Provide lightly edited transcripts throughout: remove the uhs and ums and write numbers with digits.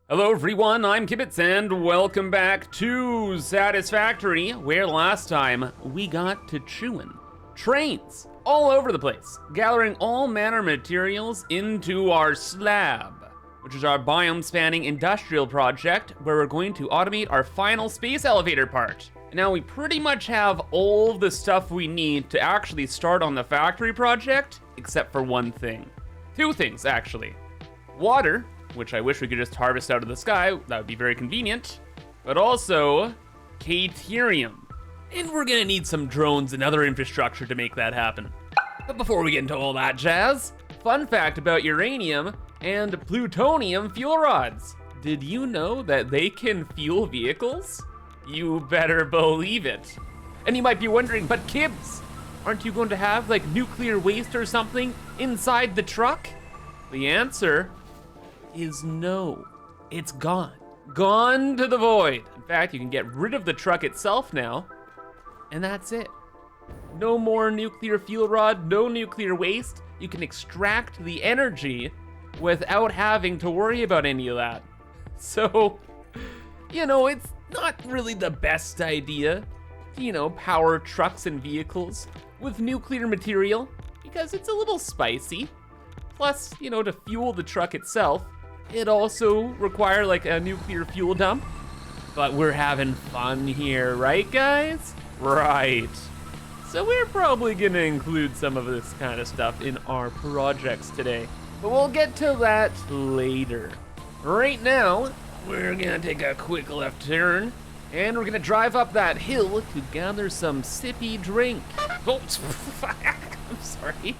Hello everyone, I'm ImKibitz and welcome back to Satisfactory, where last time we got to chewing trains all over the place, gathering all manner of materials into our slab, which is our biome-spanning industrial project where we're going to automate our final space elevator part. And now we pretty much have all of the stuff we need to actually start on the factory project, except for one thing. Two things, actually. Water, which I wish we could just harvest out of the sky, that would be very convenient, but also Caterium. And we're gonna need some drones and other infrastructure to make that happen. But before we get into all that jazz, fun fact about uranium and plutonium fuel rods. Did you know that they can fuel vehicles? You better believe it. And you might be wondering, but Kibs, aren't you going to have like nuclear waste or something inside the truck? The answer is no. It's gone. Gone to the void. In fact, you can get rid of the truck itself now, and that's it. No more nuclear fuel rod, no nuclear waste. You can extract the energy without having to worry about any of that. So, it's not really the best idea to, power trucks and vehicles with nuclear material because it's a little spicy. Plus, to fuel the truck itself, it also require like a nuclear fuel dump. But we're having fun here, right guys? Right. So we're probably gonna include some of this kind of stuff in our projects today. But we'll get to that later. Right now, we're gonna take a quick left turn and we're gonna drive up that hill to gather some sippy drink. Oh, I'm sorry.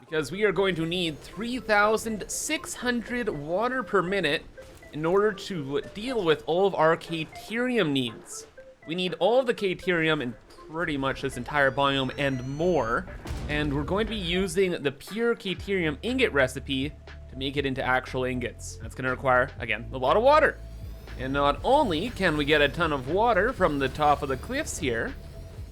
Because we are going to need 3,600 water per minute in order to deal with all of our Caterium needs. We need all of the Caterium in pretty much this entire biome and more. And we're going to be using the pure Caterium ingot recipe to make it into actual ingots. That's gonna require, again, a lot of water. And not only can we get a ton of water from the top of the cliffs here,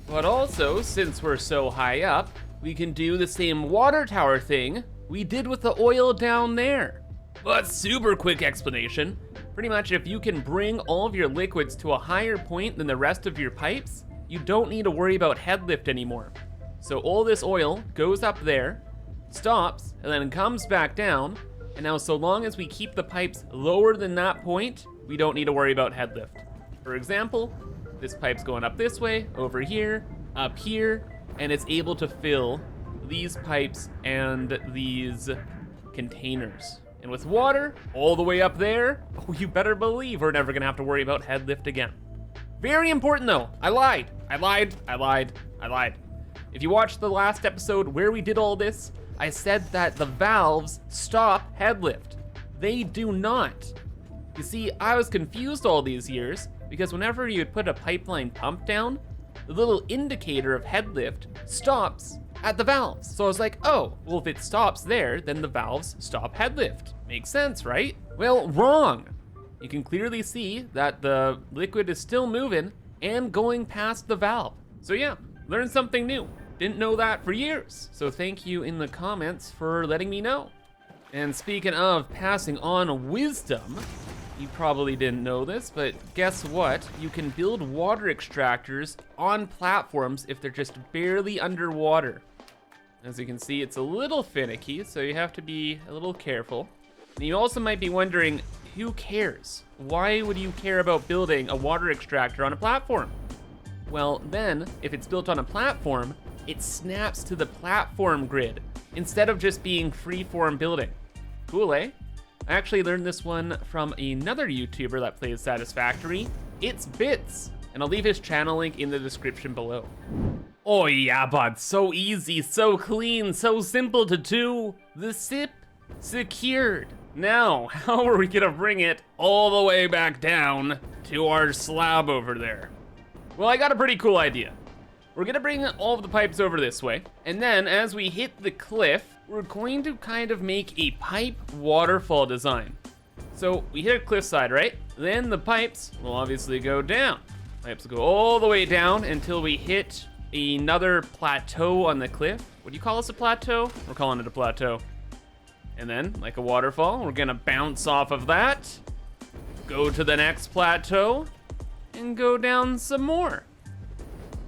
but also, since we're so high up, we can do the same water tower thing we did with the oil down there. But super quick explanation. Pretty much if you can bring all of your liquids to a higher point than the rest of your pipes, you don't need to worry about head lift anymore. So all this oil goes up there, stops, and then comes back down. And now so long as we keep the pipes lower than that point, we don't need to worry about head lift. For example, this pipe's going up this way, over here, up here, and it's able to fill these pipes and these containers. And with water all the way up there, oh, you better believe we're never gonna have to worry about head lift again. Very important though, I lied. If you watched the last episode where we did all this, I said that the valves stop head lift. They do not. You see, I was confused all these years because whenever you would put a pipeline pump down, the little indicator of head lift stops at the valves. So I was like, oh, well, if it stops there, then the valves stop head lift. Makes sense, right? Well, wrong. You can clearly see that the liquid is still moving and going past the valve. So yeah, learned something new. Didn't know that for years. So thank you in the comments for letting me know. And speaking of passing on wisdom, you probably didn't know this, but guess what? You can build water extractors on platforms if they're just barely underwater. As you can see, it's a little finicky, so you have to be a little careful. And you also might be wondering, who cares? Why would you care about building a water extractor on a platform? Well, then, if it's built on a platform, it snaps to the platform grid instead of just being free-form building. Cool, eh? I actually learned this one from another YouTuber that plays Satisfactory. It's Bits, and I'll leave his channel link in the description below. Oh yeah, bud, so easy, so clean, so simple to do. The sip secured. Now, how are we gonna bring it all the way back down to our slab over there? Well, I got a pretty cool idea. We're gonna bring all of the pipes over this way, and then as we hit the cliff, we're going to kind of make a pipe waterfall design. So we hit a cliffside, right? Then the pipes will obviously go down. Pipes will go all the way down until we hit another plateau on the cliff. Would you call this a plateau? We're calling it a plateau. And then, like a waterfall, we're gonna bounce off of that go to the next plateau, and go down some more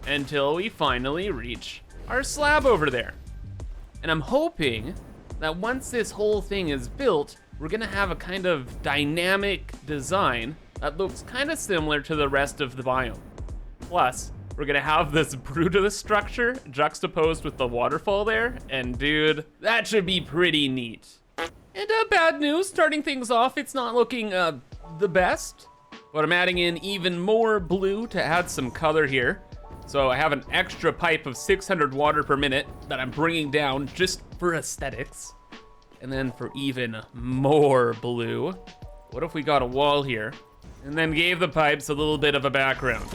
until we finally reach our slab over there. And I'm hoping that once this whole thing is built, we're gonna have a kind of dynamic design that looks kind of similar to the rest of the biome. Plus, we're gonna have this Brutus structure juxtaposed with the waterfall there, and dude, that should be pretty neat. And bad news, starting things off, it's not looking the best, but I'm adding in even more blue to add some color here. So I have an extra pipe of 600 water per minute that I'm bringing down just for aesthetics. And then for even more blue, what if we got a wall here and then gave the pipes a little bit of a background?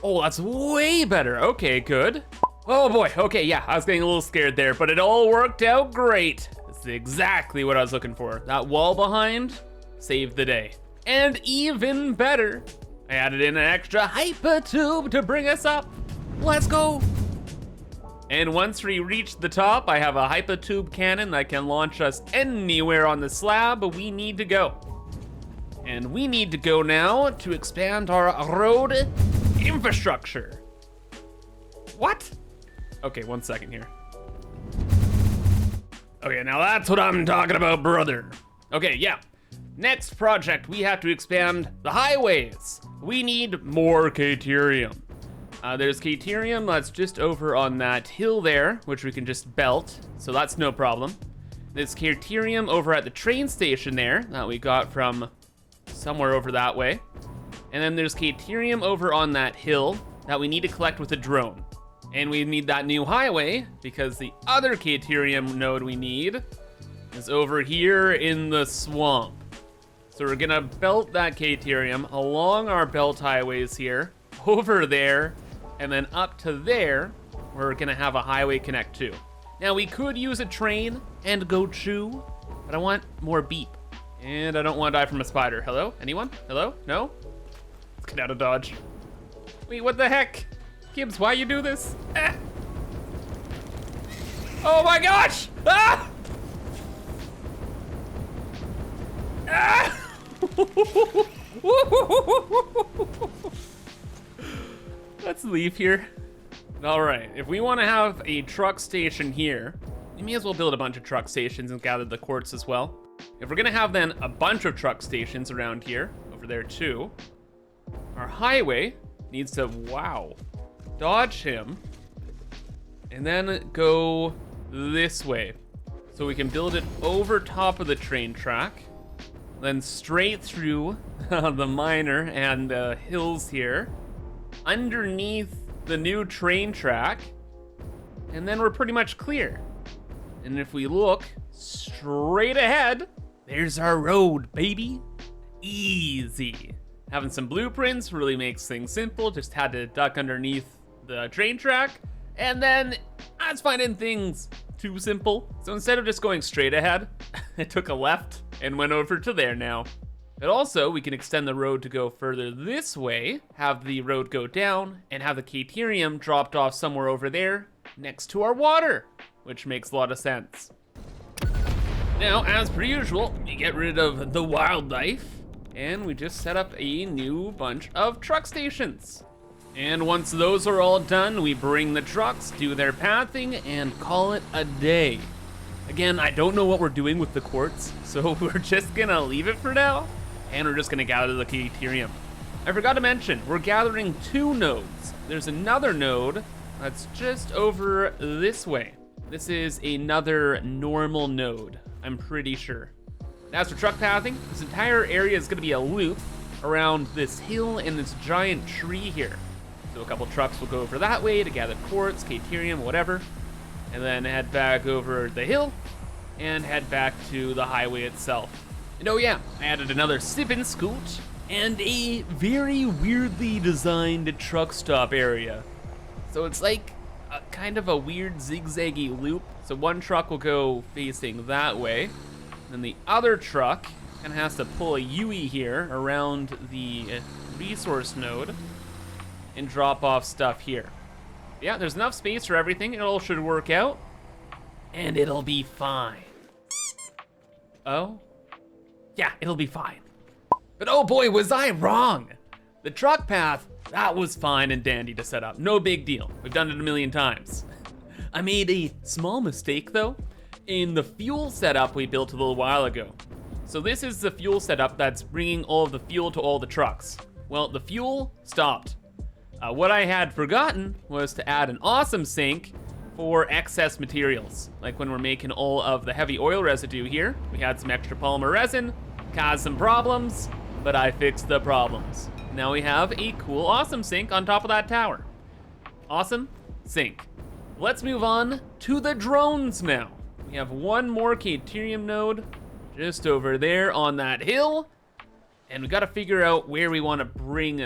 Oh, that's way better. Okay, good. Oh boy, okay, yeah, I was getting a little scared there, but it all worked out great. This is exactly what I was looking for. That wall behind saved the day. And even better, I added in an extra hyper tube to bring us up. Let's go. And once we reach the top, I have a hyper tube cannon that can launch us anywhere on the slab we need to go. And we need to go now to expand our road infrastructure. What? Okay, 1 second here. Okay, now that's what I'm talking about, brother. Okay, yeah. Next project, we have to expand the highways. We need more Caterium. There's Caterium that's just over on that hill there, which we can just belt, so that's no problem. There's Caterium over at the train station there that we got from somewhere over that way. And then there's Caterium over on that hill that we need to collect with a drone. And we need that new highway because the other Caterium node we need is over here in the swamp. So we're gonna belt that Caterium along our belt highways here, over there, and then up to there, we're gonna have a highway connect to. Now we could use a train and go chew, but I want more beep. And I don't want to die from a spider. Hello? Anyone? Hello? No? Let's get out of Dodge. Wait, what the heck? Gibbs, why you do this? Ah! Oh my gosh! Ah! Ah! Let's leave here. All right, if we want to have a truck station here, we may as well build a bunch of truck stations and gather the quartz as well. If we're gonna have then a bunch of truck stations around here, over there too, our highway needs to, wow, dodge him, and then go this way. So we can build it over top of the train track, then straight through the minor and the hills here, underneath the new train track, and then we're pretty much clear. And if we look straight ahead, there's our road, baby. Easy. Having some blueprints really makes things simple. Just had to duck underneath the train track, and then I was finding things too simple. So instead of just going straight ahead, I took a left and went over to there now. But also, we can extend the road to go further this way, have the road go down, and have the Caterium dropped off somewhere over there next to our water, which makes a lot of sense. Now, as per usual, we get rid of the wildlife, and we just set up a new bunch of truck stations. And once those are all done, we bring the trucks, do their pathing, and call it a day. Again, I don't know what we're doing with the quartz, so we're just gonna leave it for now, and we're just gonna gather the Caterium. I forgot to mention, we're gathering 2 nodes. There's another node that's just over this way. This is another normal node, I'm pretty sure. As for truck pathing, this entire area is gonna be a loop around this hill and this giant tree here. So a couple trucks will go over that way to gather quartz, Caterium, whatever, and then head back over the hill and head back to the highway itself. And oh yeah, I added another sip and scoot and a very weirdly designed truck stop area. So it's like a kind of a weird zigzaggy loop. So one truck will go facing that way, then the other truck kind of has to pull a U-ey here around the resource node and drop off stuff here. Yeah, there's enough space for everything. It all should work out, and it'll be fine. Oh, Yeah, it'll be fine. But oh boy, was I wrong. The truck path, that was fine and dandy to set up. No big deal. We've done it a million times. I made a small mistake though in the fuel setup we built a little while ago. So this is the fuel setup that's bringing all of the fuel to all the trucks. Well, the fuel stopped. What I had forgotten was to add an awesome sink for excess materials. Like when we're making all of the heavy oil residue here, we had some extra polymer resin, caused some problems, but I fixed the problems. Now we have a cool awesome sink on top of that tower. Awesome sink. Let's move on to the drones now. We have one more Caterium node just over there on that hill, and we gotta figure out where we wanna bring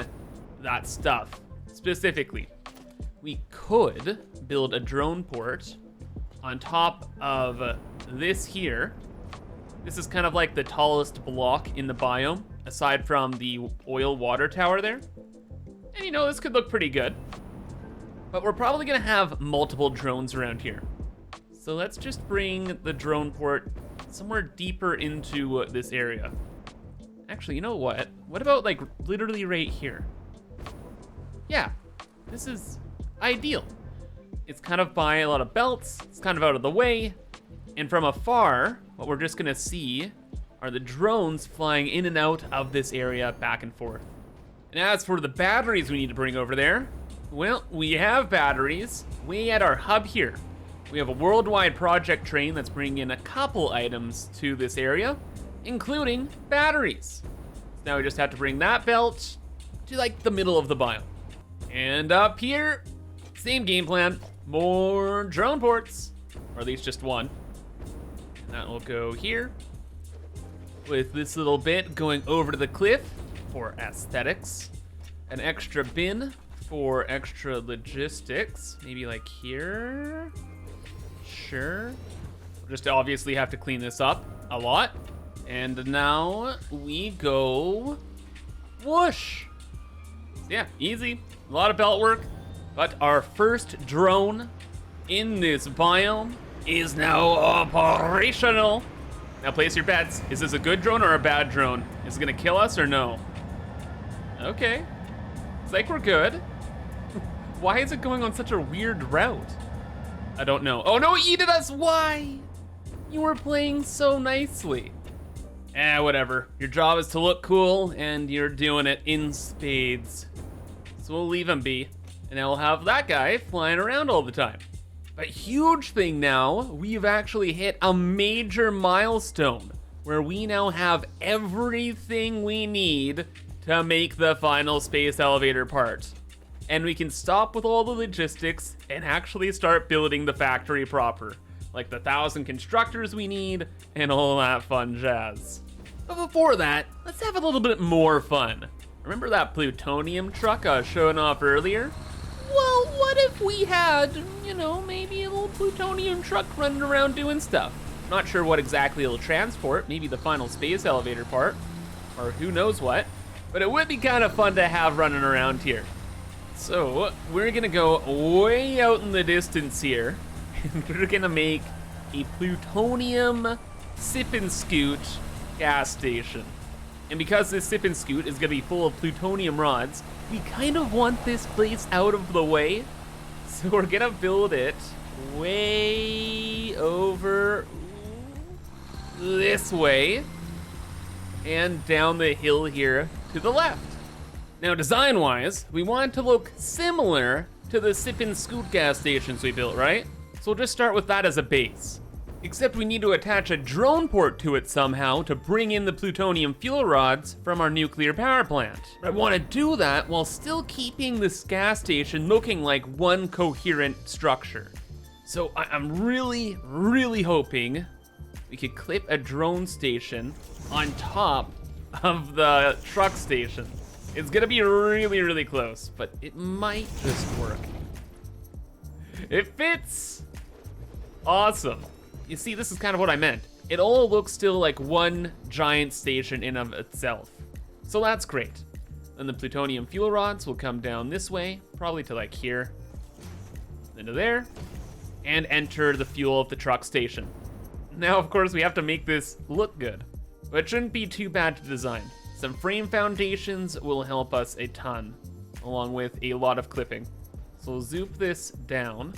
that stuff specifically. We could build a drone port on top of this here. This is kind of like the tallest block in the biome, aside from the oil water tower there. And you know, this could look pretty good. But we're probably gonna have multiple drones around here. So let's just bring the drone port somewhere deeper into this area. Actually, you know what? What about like literally right here? Yeah, this is ideal. It's kind of by a lot of belts, it's kind of out of the way, and from afar, what we're just gonna see are the drones flying in and out of this area back and forth. And as for the batteries we need to bring over there, well, we have batteries way at our hub here. We have a worldwide project train that's bringing in a couple items to this area, including batteries. So now we just have to bring that belt to like the middle of the biome. And up here, same game plan, more drone ports, or at least just one. And that will go here, with this little bit going over to the cliff for aesthetics. An extra bin for extra logistics, maybe like here. Sure. We'll just obviously have to clean this up a lot. And now we go whoosh. Yeah, easy. A lot of belt work, but our first drone in this biome is now operational. Now place your bets. Is this a good drone or a bad drone? Is it gonna kill us or no? Okay. It's like we're good. Why is it going on such a weird route? I don't know. Oh no, it yeeted us, why? You were playing so nicely. Whatever. Your job is to look cool and you're doing it in spades. So we'll leave him be. And now we'll have that guy flying around all the time. But huge thing now, we've actually hit a major milestone where we now have everything we need to make the final space elevator part. And we can stop with all the logistics and actually start building the factory proper, like the 1,000 constructors we need and all that fun jazz. But before that, let's have a little bit more fun. Remember that plutonium truck I was showing off earlier? Well, what if we had, you know, maybe a little plutonium truck running around doing stuff? Not sure what exactly it'll transport, maybe the final space elevator part, or who knows what, but it would be kind of fun to have running around here. So we're gonna go way out in the distance here, and we're gonna make a plutonium sip and scoot gas station. And because this sip and scoot is gonna be full of plutonium rods, we kind of want this place out of the way. So we're gonna build it way over this way and down the hill here to the left. Now design-wise, we want it to look similar to the sip and scoot gas stations we built, right? So we'll just start with that as a base. Except we need to attach a drone port to it somehow to bring in the plutonium fuel rods from our nuclear power plant. I want to do that while still keeping this gas station looking like one coherent structure. So I'm really, really hoping we could clip a drone station on top of the truck station. It's gonna be really, really close, but it might just work. It fits! Awesome. You see, this is kind of what I meant. It all looks still like one giant station in of itself. So that's great. Then the plutonium fuel rods will come down this way, probably to like here, then to there, and enter the fuel of the truck station. Now, of course, we have to make this look good. but it shouldn't be too bad to design. Some frame foundations will help us a ton, along with a lot of clipping. So we'll zoop this down.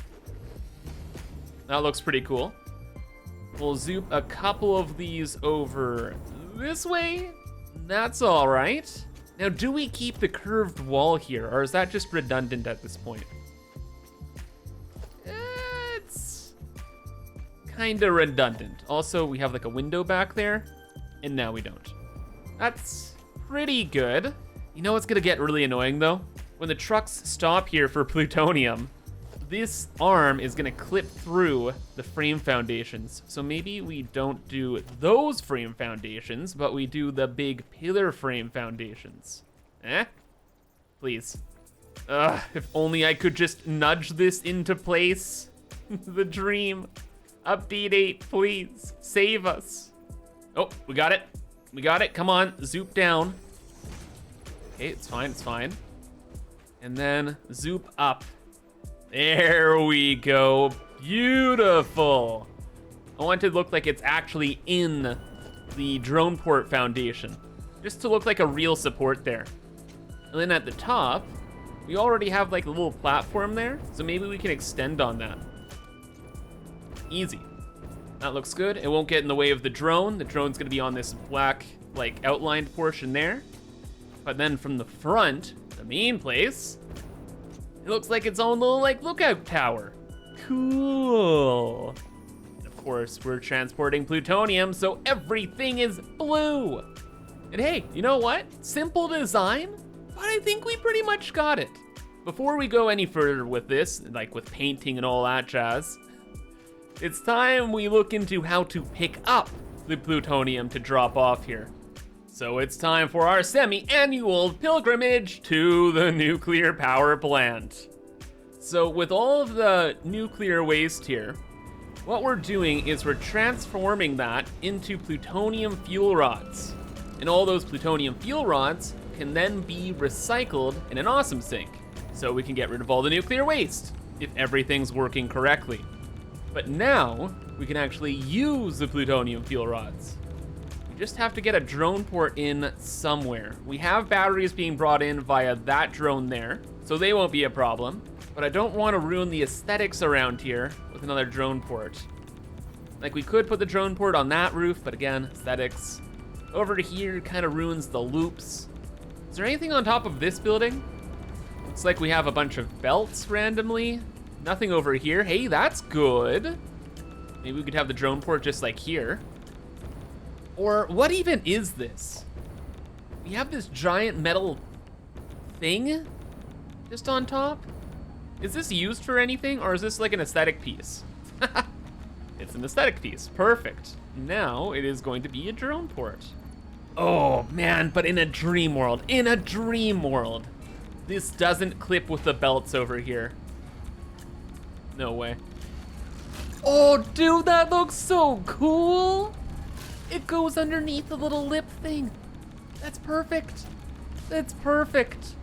That looks pretty cool. We'll zoop a couple of these over this way. That's all right. Now, do we keep the curved wall here, or is that just redundant at this point? It's kind of redundant. Also, we have like a window back there, and now we don't. That's pretty good. You know what's gonna get really annoying though? When the trucks stop here for plutonium, this arm is gonna clip through the frame foundations. So maybe we don't do those frame foundations, but we do the big pillar frame foundations. Please. If only I could just nudge this into place. The dream. Update 8, please. Save us. Oh, we got it. We got it, come on, zoop down. Okay, it's fine, it's fine. And then zoop up. There we go, beautiful. I want it to look like it's actually in the drone port foundation, just to look like a real support there. And then at the top, we already have like a little platform there, so maybe we can extend on that. Easy. That looks good. It won't get in the way of the drone. The drone's gonna be on this black, like, outlined portion there. But then from the front, the main place, it looks like its own little, like, lookout tower. Cool. And of course, we're transporting plutonium, so everything is blue. And hey, you know what? Simple design, but I think we pretty much got it. Before we go any further with this, like with painting and all that jazz, it's time we look into how to pick up the plutonium to drop off here. So it's time for our semi-annual pilgrimage to the nuclear power plant. So with all of the nuclear waste here, what we're doing is we're transforming that into plutonium fuel rods. And all those plutonium fuel rods can then be recycled in an awesome sink. So we can get rid of all the nuclear waste if everything's working correctly. But now, we can actually use the plutonium fuel rods. We just have to get a drone port in somewhere. We have batteries being brought in via that drone there, so they won't be a problem. But I don't want to ruin the aesthetics around here with another drone port. Like, we could put the drone port on that roof, but again, aesthetics. Over to here kind of ruins the loops. Is there anything on top of this building? Looks like we have a bunch of belts randomly. Nothing over here. Hey, that's good. Maybe we could have the drone port just like here. Or what even is this? We have this giant metal thing just on top. Is this used for anything, or is this like an aesthetic piece? It's an aesthetic piece, perfect. Now it is going to be a drone port. Oh man, but in a dream world, this doesn't clip with the belts over here. No way. Oh, dude, that looks so cool. It goes underneath the little lip thing. That's perfect. That's perfect.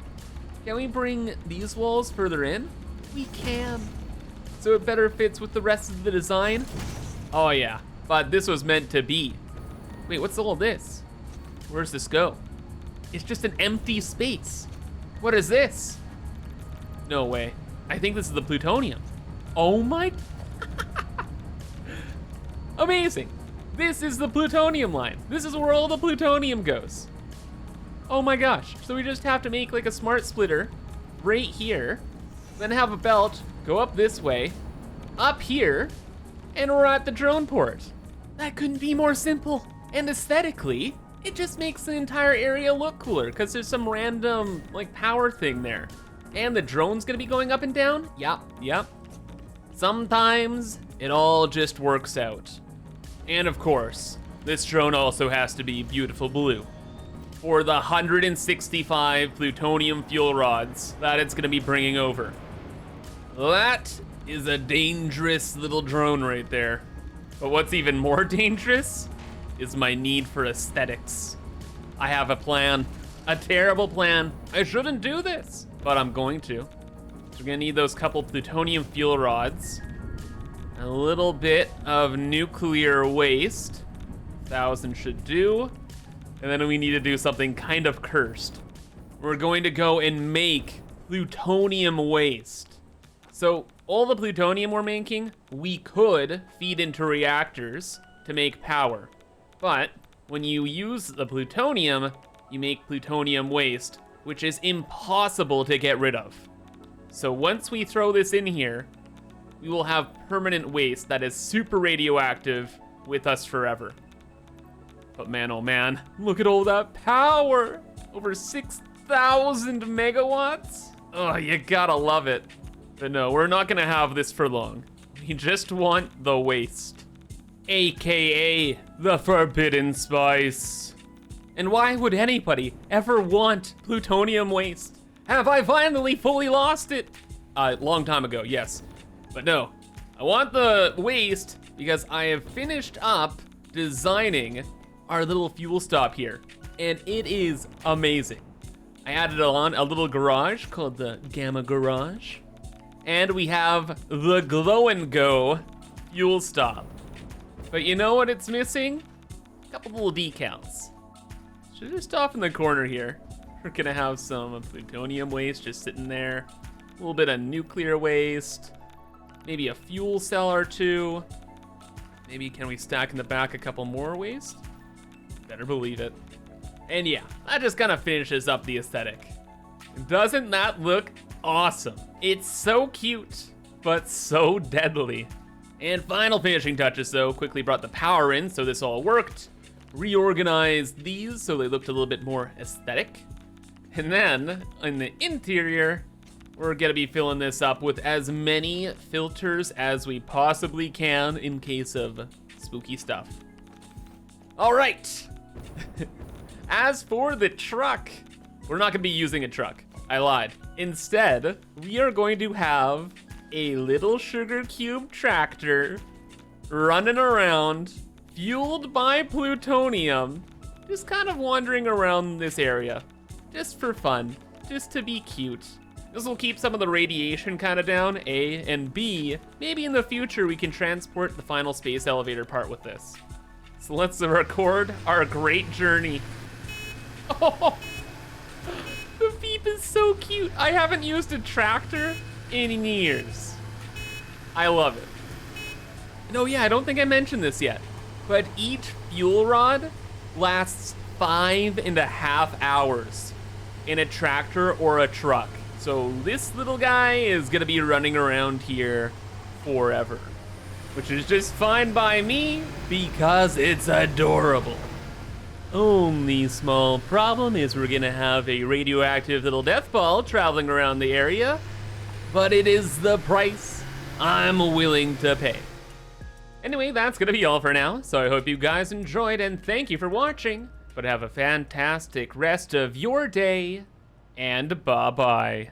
Can we bring these walls further in? We can. So it better fits with the rest of the design. Oh yeah, but this was meant to be. Wait, what's all this? Where's this go? It's just an empty space. What is this? No way. I think this is the plutonium. Oh my. Amazing. This is the plutonium line. This is where all the plutonium goes. Oh my gosh. So we just have to make like a smart splitter right here, then have a belt go up this way, up here, and we're at the drone port. That couldn't be more simple. And aesthetically, it just makes the entire area look cooler because there's some random like power thing there. And the drone's gonna be going up and down? Yep. Sometimes it all just works out. And of course, this drone also has to be beautiful blue for the 165 plutonium fuel rods that it's gonna be bringing over. That is a dangerous little drone right there. But what's even more dangerous is my need for aesthetics. I have a plan, a terrible plan. I shouldn't do this, but I'm going to. So we're gonna need those couple plutonium fuel rods, a little bit of nuclear waste 1,000 should do. And then we need to do something kind of cursed. We're going to go and make plutonium waste. So all the plutonium we're making, we could feed into reactors to make power. But when you use the plutonium, you make plutonium waste, which is impossible to get rid of. So once we throw this in here, we will have permanent waste that is super radioactive with us forever. But man, oh man, look at all that power! Over 6,000 megawatts? Oh, you gotta love it. But no, we're not gonna have this for long. We just want the waste. AKA the forbidden spice. And why would anybody ever want plutonium waste? Have I finally fully lost it? Long time ago, yes. But no, I want the waste because I have finished up designing our little fuel stop here, and it is amazing. I added on a little garage called the Gamma Garage, and we have the Glow and Go fuel stop. But you know what it's missing? A couple little decals. So just off in the corner here, we're gonna have some plutonium waste just sitting there, a little bit of nuclear waste, maybe a fuel cell or two. Maybe can we stack in the back a couple more waste? Better believe it. And yeah, that just kind of finishes up the aesthetic. Doesn't that look awesome? It's so cute, but so deadly. And final finishing touches though, quickly brought the power in so this all worked. Reorganized these so they looked a little bit more aesthetic. And then in the interior, we're gonna be filling this up with as many filters as we possibly can in case of spooky stuff. All right. As for the truck, we're not gonna be using a truck. I lied. Instead, we are going to have a little sugar cube tractor running around, fueled by plutonium, just kind of wandering around this area, just for fun, just to be cute. This will keep some of the radiation kind of down, A, and B, maybe in the future we can transport the final space elevator part with this. So let's record our great journey. Oh, the Veep is so cute. I haven't used a tractor in years. I love it. And oh yeah, I don't think I mentioned this yet, but each fuel rod lasts 5.5 hours in a tractor or a truck. So this little guy is gonna be running around here forever, which is just fine by me because it's adorable. Only small problem is we're gonna have a radioactive little death ball traveling around the area, but it is the price I'm willing to pay. Anyway, that's gonna be all for now, so I hope you guys enjoyed and thank you for watching, but have a fantastic rest of your day, and bye-bye.